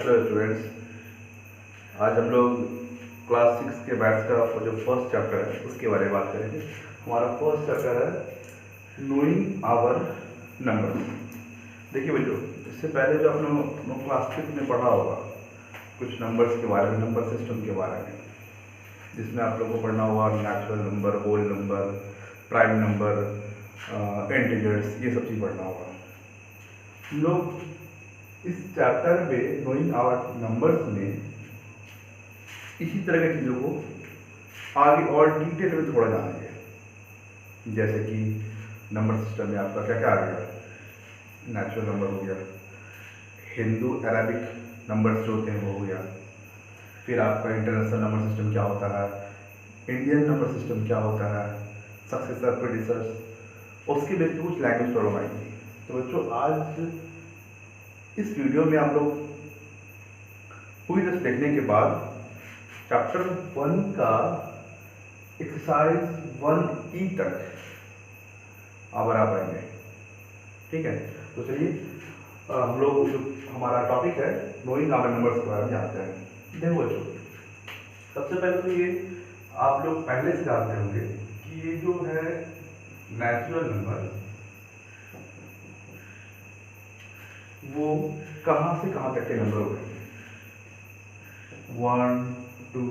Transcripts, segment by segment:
Hello students, आज हम लोग क्लास 6 के मैथ्स का जो फर्स्ट चैप्टर है उसके बारे में बात करेंगे। हमारा फर्स्ट चैप्टर है नोइंग आवर नंबर्स। देखिए बच्चों, इससे पहले जो आपने क्लास 6 में पढ़ा होगा कुछ नंबर्स के बारे में, नंबर सिस्टम के बारे में, जिसमें आप लोगों को पढ़ना होगा natural number, whole number, prime number, integers, ये सब चीज़ पढ़ना होगा। हम लोग इस चैप्टर में नोइंग आवर नंबर्स में इसी तरह की चीज़ों को आगे और डिटेल में थोड़ा जानेंगे। जैसे कि नंबर सिस्टम में आपका क्या क्या आ गया, नेचुरल नंबर हो गया, हिंदू अरेबिक नंबर्स जो होते हैं वो हो गया, फिर आपका इंटरनेशनल नंबर सिस्टम क्या होता है, इंडियन नंबर सिस्टम क्या होता है, सक्सेसर, प्रेडिसेसर्स, उसके बेस पे कुछ लैंग्वेज प्रॉब्लम आएंगी। तो बच्चों, आज इस वीडियो में आप लोग पूरी तरह से देखने के बाद चैप्टर 1 का एक्सरसाइज 1E तक आप बना पाएंगे। ठीक है, तो चलिए हम लोग जो हमारा टॉपिक है नोइंग आवर नंबर्स के बारे में जानते हैं। देखो बच्चों, सबसे पहले तो ये आप लोग पहले से जानते होंगे कि ये जो है नेचुरल नंबर वो कहाँ से कहाँ तक के नंबर हो गए। 1, 2,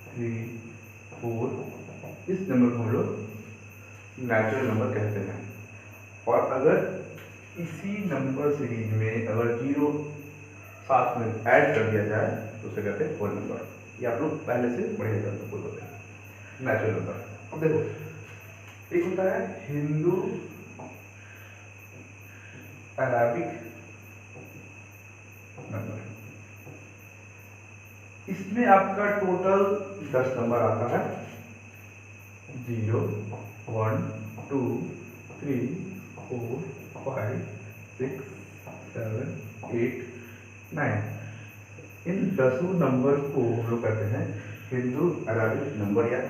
3, 4, इस नंबर को हम लोग नेचुरल नंबर कहते हैं। और अगर इसी नंबर सीरीज में अगर 0 साथ में ऐड कर दिया जाए तो उसे कहते हैं होल नंबर। ये आप लोग पहले से बढ़िया जानते होते हैं नेचुरल नंबर। अब देखो, एक होता है हिंदू अरेबिक नंबर। इसमें आपका टोटल 10 नंबर आता है। 0, 1, 2, 3, 4, 5, 6, 7, 8, 9। इन 10 नंबर को हम लोग कहते हैं हिंदू अरेबिक नंबर या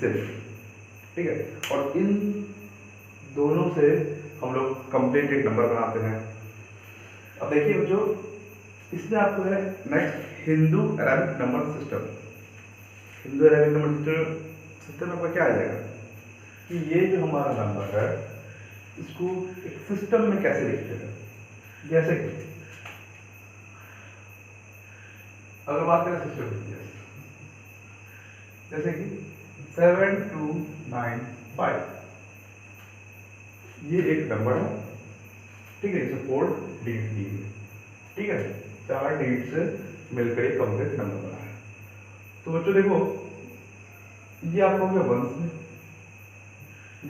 सिर्फ। ठीक है, और इन दोनों से हम लोग कंप्लीट एक नंबर बनाते हैं। अब देखिए जो इसमें आपको है next Hindu Arabic number system. Hindu Arabic number system में आपका क्या आ जाएगा कि ये जो हमारा नंबर है इसको एक सिस्टम में कैसे लिखते हैं। जैसे कि अगर बात करें सिस्टम की, जैसे कि 7295, ये एक नंबर है। ठीक है, इसे 4 डिजिट दी है। ठीक है, 4 डिजिट से मिलकर एक कंप्लीट नंबर बना है। तो बच्चों देखो, ये आपको हो गया 1s में,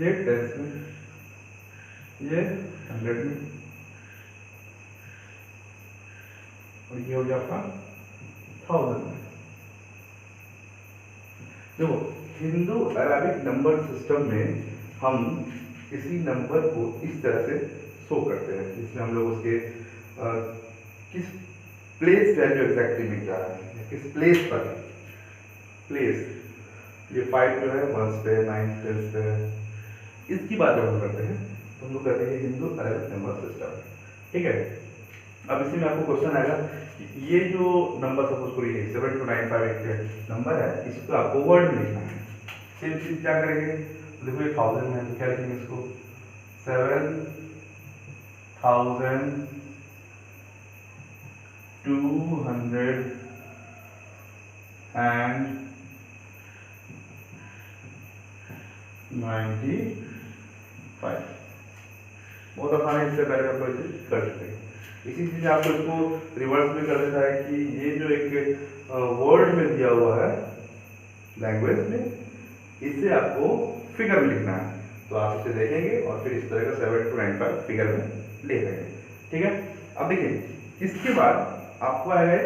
ये 10s में, ये 100 में, और ये हो गया आपका 1000 में। देखो, हिंदू अरेबिक नंबर सिस्टम में हम किसी नंबर को इस तरह से शो करते हैं, जिसमें हम लोग उसके किस प्लेस वैल्यू एग्जैक्टली में क्या है, किस प्लेस पर प्लेस, ये 5 जो है 1s पे, 9 10 पे, इसकी बात जब हम करते हैं तो हम लोग कहते हैं हिंदू अरेबिक नंबर सिस्टम। ठीक है, अब इसी में आपको क्वेश्चन आएगा कि ये जो नंबर सपोज करिए 7295 एक नंबर है, इसको आपको वर्ड में लिखना है। सेम चीज क्या करेंगे, देखो ये 1000 में है तो क्या लिखेंगे इसको 7295। बहुत आसान है, इससे पहले आप कर सकते हैं। इसी चीज आपको इसको रिवर्स में कर देता है कि ये जो एक वर्ड में दिया हुआ है लैंग्वेज में, इसे आपको फिगर में लिखना है। तो आप इसे देखेंगे और फिर इस तरह का 7295 फिगर में ले लेंगे। ठीक है, अब देखिए इसके बाद आपको आएगा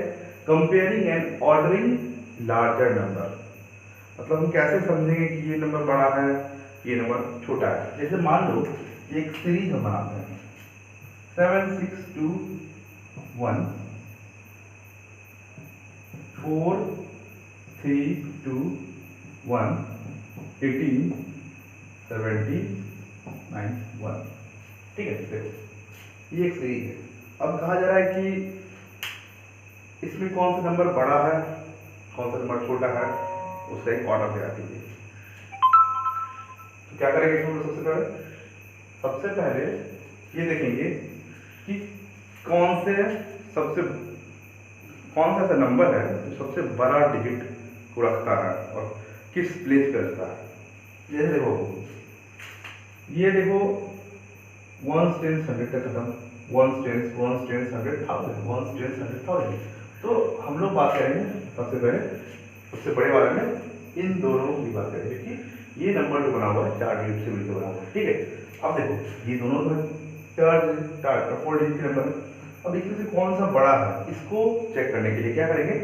comparing and ordering larger number. मतलब हम कैसे समझेंगे कि ये नंबर बड़ा है, ये नंबर छोटा है। जैसे मान लो एक सीरीज हम बनाते हैं 7621 4321 1871। ठीक है, देखो ये एक सीरीज है। अब कहा जा रहा है कि इसमें कौन सा नंबर बड़ा है, कौन सा नंबर छोटा है, उसका एक ऑर्डर तैयार कीजिए। तो क्या करेंगे हम लोग? सबसे पहले ये देखेंगे कि कौन सा ऐसा नंबर है जो सबसे बड़ा डिजिट को रखता है और किस प्लेस पे रखता है। जैसे देखो, ये देखो 1s 10s 100 तक खत्म, 1s 10s 100 1000, 1s 10s 100,000। तो हम लोग बात करेंगे सबसे पहले सबसे बड़े वाले में इन दोनों की बात करेंगे कि ये नंबर जो बना हुआ है 4 डिजिट से मिलकर बना हुआ है, ठीक है। अब देखो ये दोनों तो 4 डिजिट के नंबर। अब इसमें से कौन सा बड़ा है इसको चेक करने के लिए क्या करेंगे,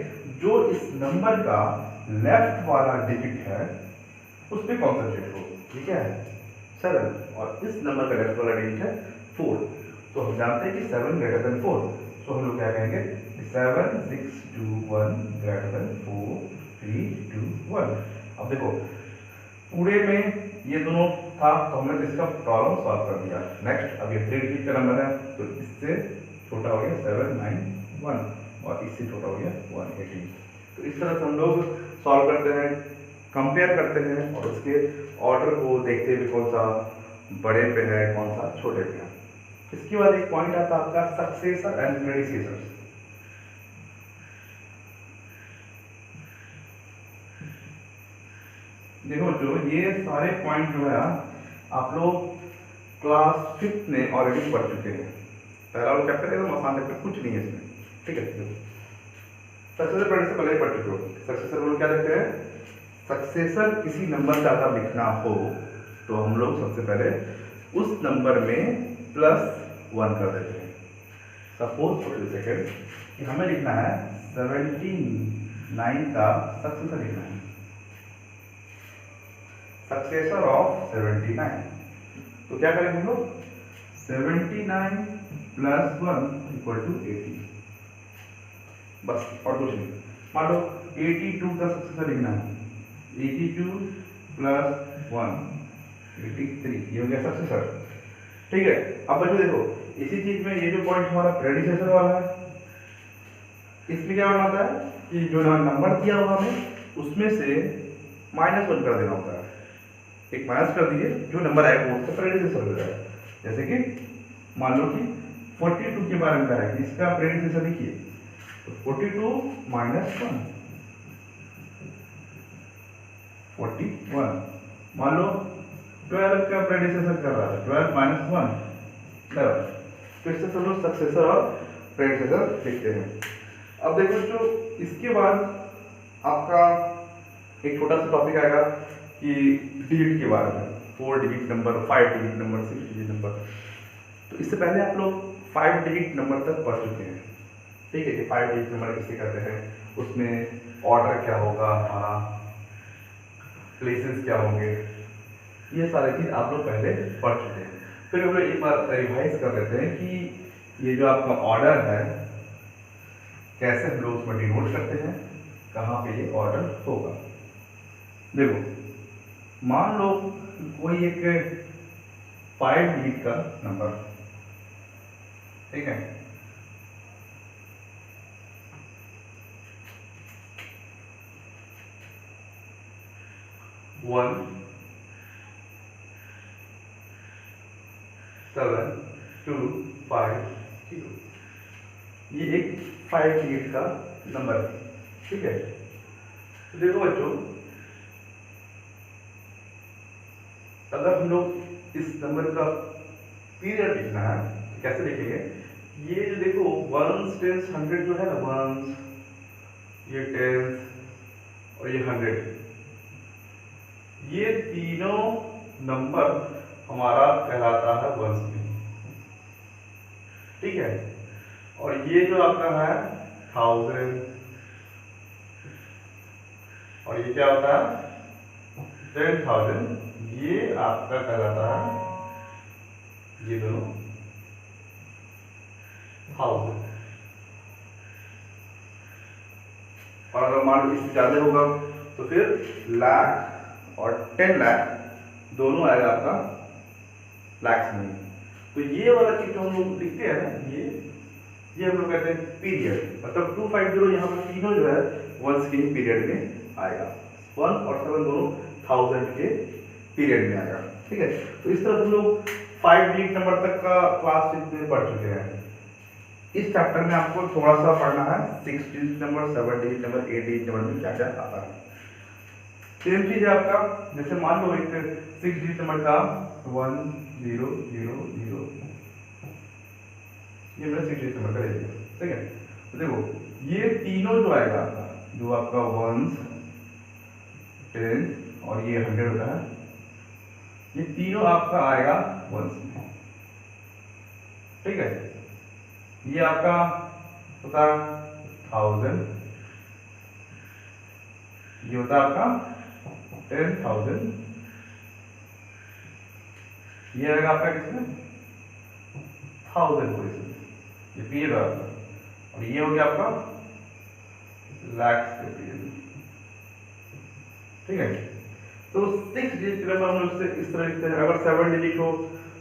जो इस नंबर का लेफ्ट वाला डिजिट है उस पर कॉन्सेंट्रेट हो, ठीक है 7, और इस नंबर का लेफ्ट वाला डिजिट है 4। तो हम जानते हैं कि 7 ग्रेटर देन 4, तो हम लोग क्या कहेंगे 7 6 2 1 ग्रेटर देन 4 3 2 1। अब देखो पूरे में ये दोनों था तो हमने इसका प्रॉब्लम सॉल्व कर दिया। नेक्स्ट अब ये 3 डिजिट का नंबर है तो इससे छोटा हो गया 791 और इससे छोटा हो गया 118। तो इस तरह से हम लोग सॉल्व करते हैं, कंपेयर करते हैं और उसके ऑर्डर को देखते हुए कौन सा बड़े पे है कौन सा छोटे पे है। इसके बाद एक पॉइंट आता है आपका सक्सेसर एंड प्रेडिसेसर। देखो जो ये सारे पॉइंट जो है आप लोग क्लास 5th में ऑलरेडी पढ़ चुके हैं। पहला वाला चैप्टर एकदम आसान चैप्टर, कुछ नहीं है इसमें, ठीक है। सक्सेसर प्रेडिसेसर पहले ही पढ़ चुके हो। सक्सेसर लोग क्या देखते हैं, सक्सेसर किसी नंबर का अगर लिखना हो तो हम लोग सबसे पहले उस नंबर में +1 कर देते हैं। सपोज फॉर सेकेंड कि हमें लिखना है 79 का सक्सेसर लिखना है, सक्सेसर ऑफ 79। तो क्या करेंगे हम लोग 79 + 1 = 80, बस और कुछ नहीं। मान लो 82 का सक्सेसर लिखना है, 82 + 1 83, ये हो गया सक्सेसर, ठीक है। अब बच्चों देखो इसी चीज में ये जो पॉइंट हमारा प्रेडिसेसर वाला है, इसमें क्या होता है कि जो नंबर दिया हुआ हमें उसमें से -1 कर देना होता है। एक माइनस कर दीजिए, जो नंबर आएगा वो उसका प्रेडिसेसर हो जाएगा। जैसे कि मान लो कि 42 के बारे में कह रहा है कि इसका प्रेडिसेसर लिखिए, तो 42 - 1 41। मान लो 12 का प्रेडिसेसर कर रहा है, 12 - 1 12। तो इससे सब लोग सक्सेसर और प्रेडिसेसर लिखते हैं। अब देखो जो इसके बाद आपका एक छोटा सा टॉपिक आएगा कि डिजिट के बारे में, 4 digit number, 5 digit number, 6 digit number. तो इससे पहले आप लोग 5 डिजिट नंबर तक पढ़ चुके हैं, ठीक है कि 5 डिजिट नंबर किसे कहते हैं, उसमें ऑर्डर क्या होगा हमारा, प्लेसेस क्या होंगे, ये सारी चीज आप लोग पहले पढ़ चुके हैं। फिर हम लोग एक बार रिवाइज कर लेते हैं कि ये जो आपका ऑर्डर है कैसे हम लोग उसमें डिनोट करते हैं, कहाँ पे ये ऑर्डर होगा। देखो मान लो कोई एक 5 डिजिट का नंबर, ठीक है, वन 7 2 5 0, ये एक 5 डिजिट का नंबर है, ठीक है। तो देखो बच्चों अगर हम लोग इस नंबर का पीरियड लिखना है तो कैसे लिखेंगे, ये जो देखो 1s 10s 100 जो है ना, 1s, ये 10s और ये 100, ये तीनों नंबर हमारा कहलाता है 1s में, ठीक है। और ये जो आपका है 1000 और ये क्या होता है 10,000, ये आपका कहलाता है, ये दोनों 1000। और अगर मान लो इससे ज्यादा होगा तो फिर लाख और 10 लाख दोनों आएगा आपका लैक्स में। तो ये वाला चीज जो हम लोग लिखते हैं ना, ये ये हम लोग कहते हैं पीरियड, मतलब 250 यहाँ पर तीनों जो है वंस के पीरियड में आएगा, 1 और 7 दोनों 1000 के पीरियड में आएगा। ठीक है, तो इस तरह हम लोग 5 डिजिट नंबर तक का क्लास में पढ़ चुके हैं। इस चैप्टर में आपको थोड़ा सा पढ़ना है 6 digit number, 7 digit number, 8 digit number में क्या क्या आता है। सेम चीज है आपका, जैसे मान लो एक 6 डिजिट नंबर का 1 0 0 0, ये मेरा 6 डिजिट नंबर का ले लिया। ठीक है, तो देखो ये तीनों जो आएगा आपका, जो आपका 1 10 और ये 100 होता है, ये तीनों आपका आएगा 1 में। ठीक है, ये आपका होता है 1000, ये होता है आपका 10,000, ये आएगा आपका किसमें 1000 पोजिशन, ये पीरियड आपका, और ये हो गया आपका लाख के पीरियड। ठीक है, तो 6 डिजिट नंबर हम लोग से इस तरह लिखते हैं। अगर 7 डिजिट हो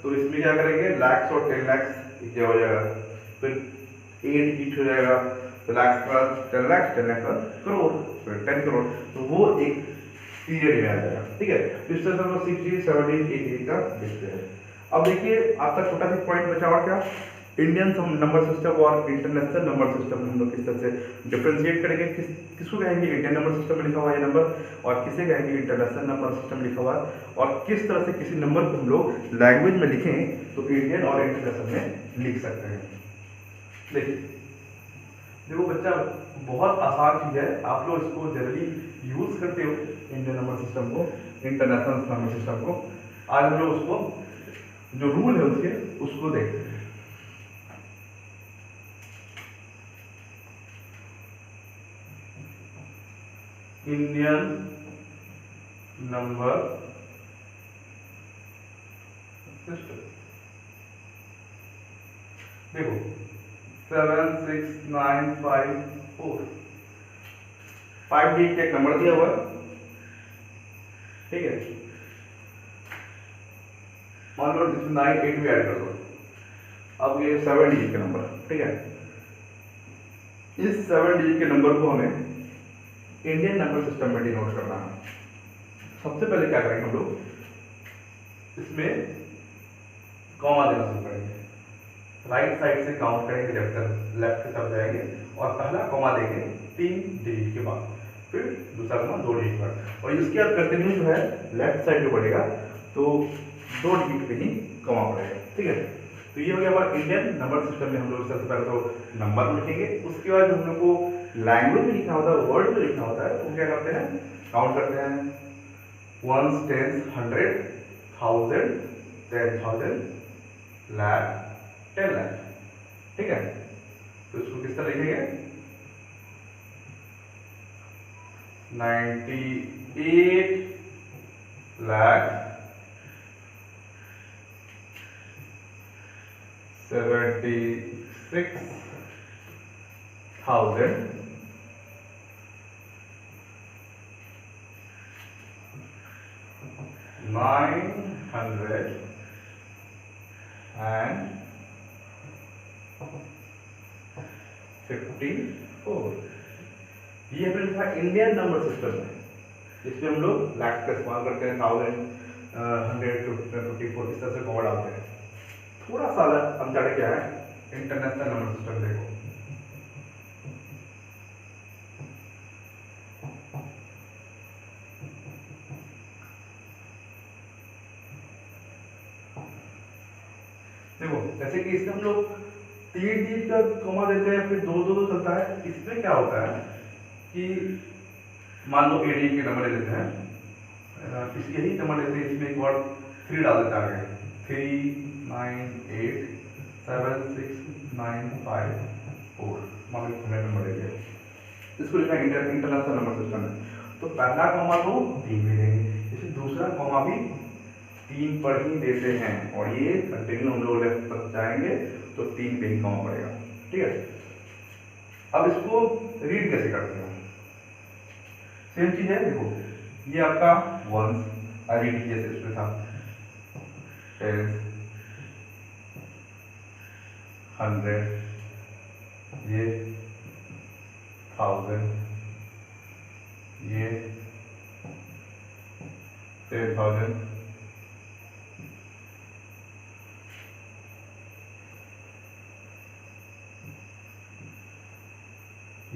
तो इसमें क्या करेंगे, लाख और 10 लाख क्या हो जाएगा, फिर 8 डिजिट हो जाएगा, तो लाख का 10 लाख, 10 लाख का करोड़, फिर 10 करोड़, तो वो एक पीरियड में आ जाएगा। ठीक है, तो इस तरह से हम लोग 6 डिजिट 7 डिजिट 8 डिजिट का देखते हैं। अब देखिए आपका छोटा सा पॉइंट बचा और क्या, इंडियन नंबर सिस्टम और इंटरनेशनल नंबर सिस्टम हम लोग किस तरह से डिफरेंशिएट करेंगे, किसको कहेंगे इंडियन नंबर सिस्टम में लिखा हुआ है नंबर, और किसे कहेंगे इंटरनेशनल नंबर सिस्टम लिखा हुआ है, और किस तरह से किसी नंबर को हम लोग लैंग्वेज में लिखें तो इंडियन और इंटरनेशनल में लिख सकते हैं। देखिए देखो बच्चा, बहुत आसान चीज है, आप लोग इसको जनरली यूज करते हो इंडियन नंबर सिस्टम को, इंटरनेशनल नंबर सिस्टम को। आज हम लोग उसको जो रूल है उसके उसको देखते हैं। इंडियन नंबर सिस्टम देखो 7 6 9 5 4, 5 डिजिट का एक नंबर दिया हुआ है। ठीक है, मान लो इसमें 9 8 भी ऐड कर दो, अब ये 7 डिजिट का नंबर। ठीक है, इस 7 डिजिट के नंबर को हमें इंडियन नंबर सिस्टम में डिनोट करना है। सबसे पहले क्या करेंगे हम लोग, इसमें कॉमा देना शुरू करेंगे, राइट साइड से काउंट करेंगे, लेफ्ट की तरफ जाएंगे और पहला कॉमा देंगे 3 डिजिट के बाद, फिर दूसरा कॉमा 2 डिजिट पर, और इसके बाद कंटिन्यू जो है लेफ्ट साइड जो बढ़ेगा तो 2 डिजिट पे ही कॉमा पड़ेगा। ठीक है, तो ये हो गया हमारा इंडियन नंबर सिस्टम में। हम लोग सबसे पहले तो नंबर लिखेंगे, उसके बाद हम लोग को लैंग्वेज में लिखना होता है, वर्ड में लिखना होता है, तो क्या करते हैं, काउंट करते हैं 1 10 100 1000 10,000 लाख 10 लाख। ठीक है, तो इसको किस तरह लिखेंगे, 98 लाख 76,000 954। ये हमने लिखा इंडियन नंबर सिस्टम में, इसमें हम लोग लाख का इस्तेमाल करते हैं, 1000 100 54 इस तरह से कॉमा डालते हैं। थोड़ा सा अंतर क्या है, इंटरनेशनल नंबर सिस्टम देखो, देखो जैसे कि इसमें हम लोग 3 डिजिट का कॉमा देते हैं, फिर 2 2 2 चलता है। इसमें क्या होता है कि मान लो 8 डिजिट के नंबर ले लेते हैं, इसके ही नंबर लेते हैं, इसमें एक बार 3 डाल देते हैं, 3 9 8 7 6 9 5 4, मान लो हमें नंबर ले लिया, इसको लिखा इंटरनेशनल नंबर सिस्टम है। तो पहला कॉमा तो 3 भी देंगे, इसमें दूसरा कॉमा भी 3 पर ही देते हैं, और ये कंटिन्यू हम लोग लेफ्ट तक जाएंगे तो 3 पे ही कॉमा पड़ेगा। ठीक है, अब इसको रीड कैसे करते हैं, सेम चीज है। देखो ये आपका 1 रीड जैसे इसमें था 10 100 ये 1000, ये 10,000,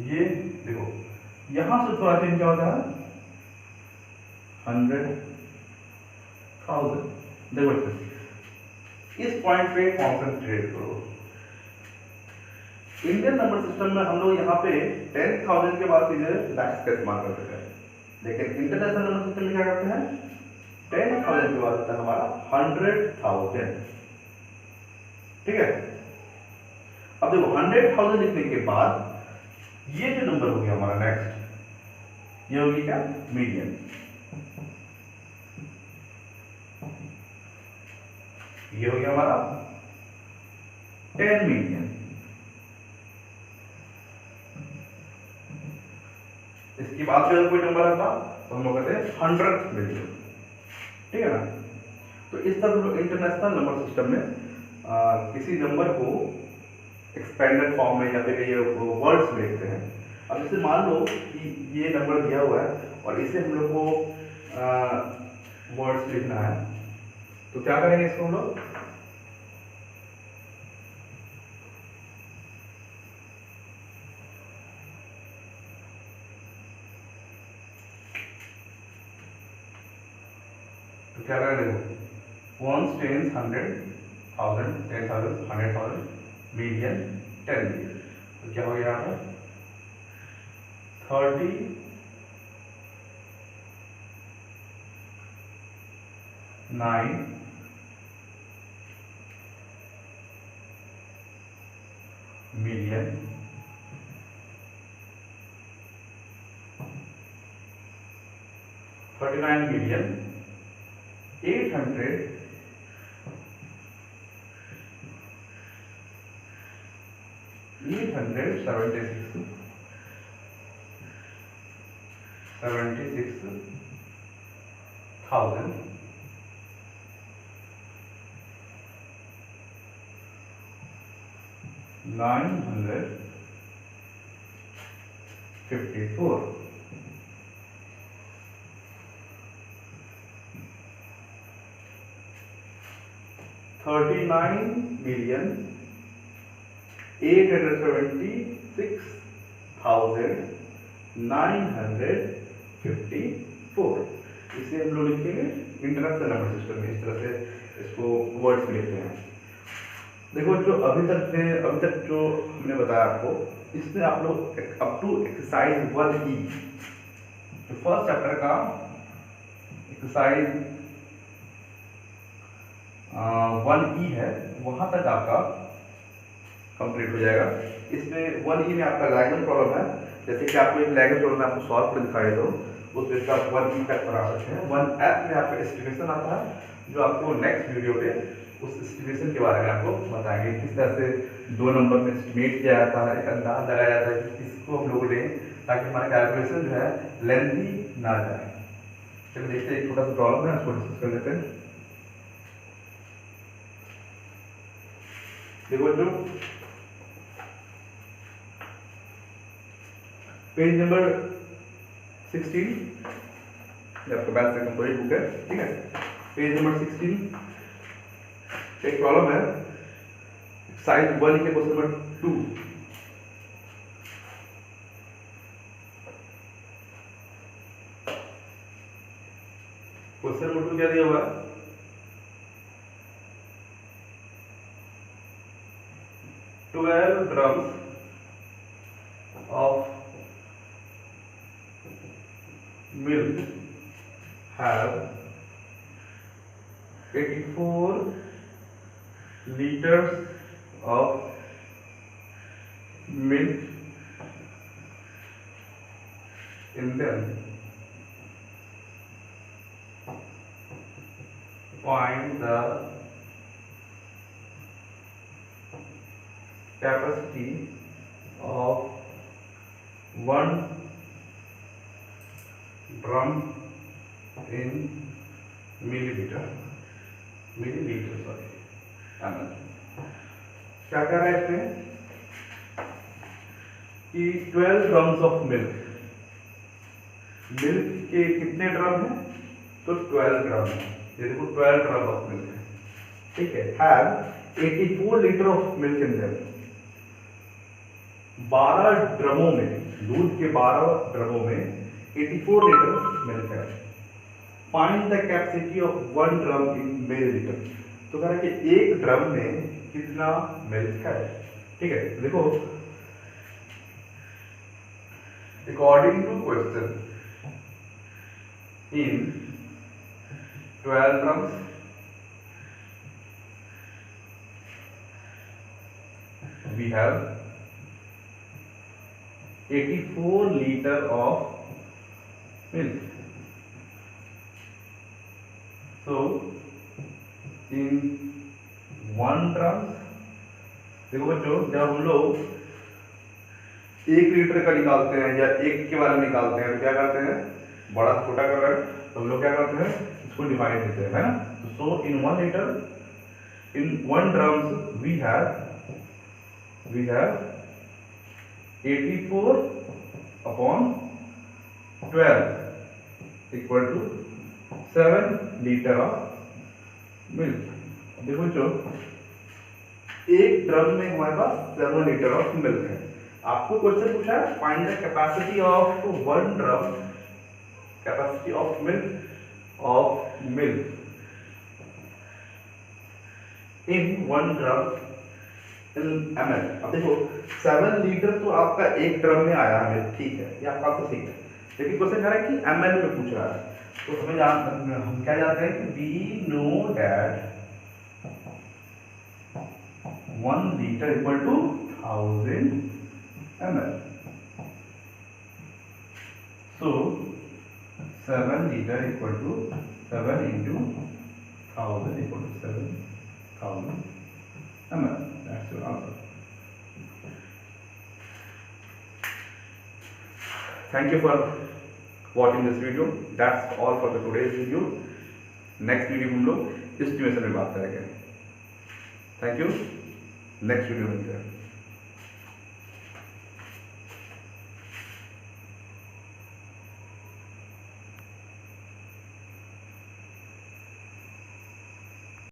ये देखो यहां से थोड़ा चेंज क्या होता है 100,000। देखो इस पॉइंट पे कॉन्सेंट्रेट करो। इंडियन नंबर सिस्टम में हम लोग यहाँ पे 10,000 के बाद सीधे लैक्स का इस्तेमाल करते हैं, लेकिन इंटरनेशनल नंबर सिस्टम में क्या करते हैं 10,000 के बाद होता है हमारा 100,000। ठीक है, अब देखो 100,000 लिखने के बाद ये जो नंबर हो गया हमारा नेक्स्ट, ये होगी क्या मीडियन। ये हो गया हमारा 10 मिलियन। इसके बाद अगर कोई नंबर आता तो हम लोग कहते हैं 100 मिलियन। ठीक है ना। तो इस तरह हम इंटरनेशनल नंबर सिस्टम में किसी नंबर को एक्सपेंडेड फॉर्म में या फिर ये वर्ड्स में लिखते हैं। अब जैसे मान लो कि ये नंबर दिया हुआ है और इसे हम लोग को वर्ड्स लिखना है, तो क्या करेंगे इसको हम लोग क्या करेंगे ones, tens, 100, 1000, 10,000, 100,000, मिलियन, 10 मिलियन। तो क्या हो गया यहाँ पर 39 मिलियन 39 मिलियन 876 76,000 954। 39,876,954। इसे हम लोग लिखेंगे इंटरनेशनल नंबर सिस्टम में, इस तरह से इसको वर्ड्स में लिखते हैं। देखो जो अभी तक जो हमने बताया आपको, इसमें आप लोग अप टू एक्सरसाइज 1E, जो फर्स्ट चैप्टर का एक्सरसाइज 1E है, वहां तक आपका कंप्लीट हो जाएगा। इसमें 1E में आपका डायगोनल प्रॉब्लम है, जैसे कि आपको एक डायगोनल प्रॉब्लम आपको सॉल्व कर दिखाई दो, उसमें इसका 1E तक बना सकते हैं। 1F में आपका एस्टिमेशन आता है, जो आपको नेक्स्ट वीडियो पे उस एस्टिमेशन के बारे में आपको बताएंगे, किस तरह से दो नंबर में एस्टिमेट किया जाता है, एक अंदाज लगाया जाता है कि किसको हम लोग लें, ताकि हमारा कैलकुलेशन जो है लेंथी ना जाए। चलिए देखते हैं, एक छोटा सा प्रॉब्लम है, उसको डिस्कस कर लेते हैं। देखो जो पेज नंबर 16, ये आपका मैथ से कंप्लीट बुक है। ठीक है, पेज नंबर 16 एक प्रॉब्लम है, साइज 1 के क्वेश्चन नंबर 2। क्वेश्चन नंबर 2 क्या दिया हुआ है, 12 drums of milk have 84 liters of milk in them. Find the capacity of 1 drum in milliliter sorry ml। क्या कह रहा है इसमें कि 12 ड्रम्स ऑफ मिल्क, मिल्क के कितने ड्रम हैं, तो 12 ड्रम है, ये देखो 12 ड्रम ऑफ मिल्क है, ठीक है। Have 84 litre of milk in them, 12 ड्रमों में, दूध के 12 ड्रमों में 84 लीटर मिल्क है। Find the capacity of 1 drum in millilitre, तो कह रहा है कि एक ड्रम में कितना मिल्क है, ठीक है। देखो according to question in 12 drums we have 84 liter of milk. So in 1 drums, देखो बच्चों जब हम लोग 1 लीटर का निकालते हैं या 1 के बारे में निकालते हैं तो क्या करते हैं, बड़ा छोटा कर रहे हैं तो हम लोग क्या करते हैं, इसको डिवाइड देते हैं, है ना। So in 1 litre, in 1 drums we have 84 upon 12 equal to 7 litre of milk. देखो जो एक ड्रम में हमारे पास 7 लीटर ऑफ मिल्क है। आपको क्वेश्चन पूछा है find the capacity of 1 drum, capacity of milk in 1 drum in ml। अब देखो 7 लीटर तो आपका एक ड्रम में आया है, ठीक है, ये आपका तो ठीक है, लेकिन क्वेश्चन कह रहा है कि ml में पूछ रहा है, तो हम क्या जानते हैं कि we know that 1 litre equal to 1000 ml। So 7 liter equal to 7 into 1000 equal to 7000 ml. That's your answer. Thank you for watching this video. That's all for the today's video. Next video हम लोग estimation में बात करेंगे। Thank you. Next video मिलते हैं।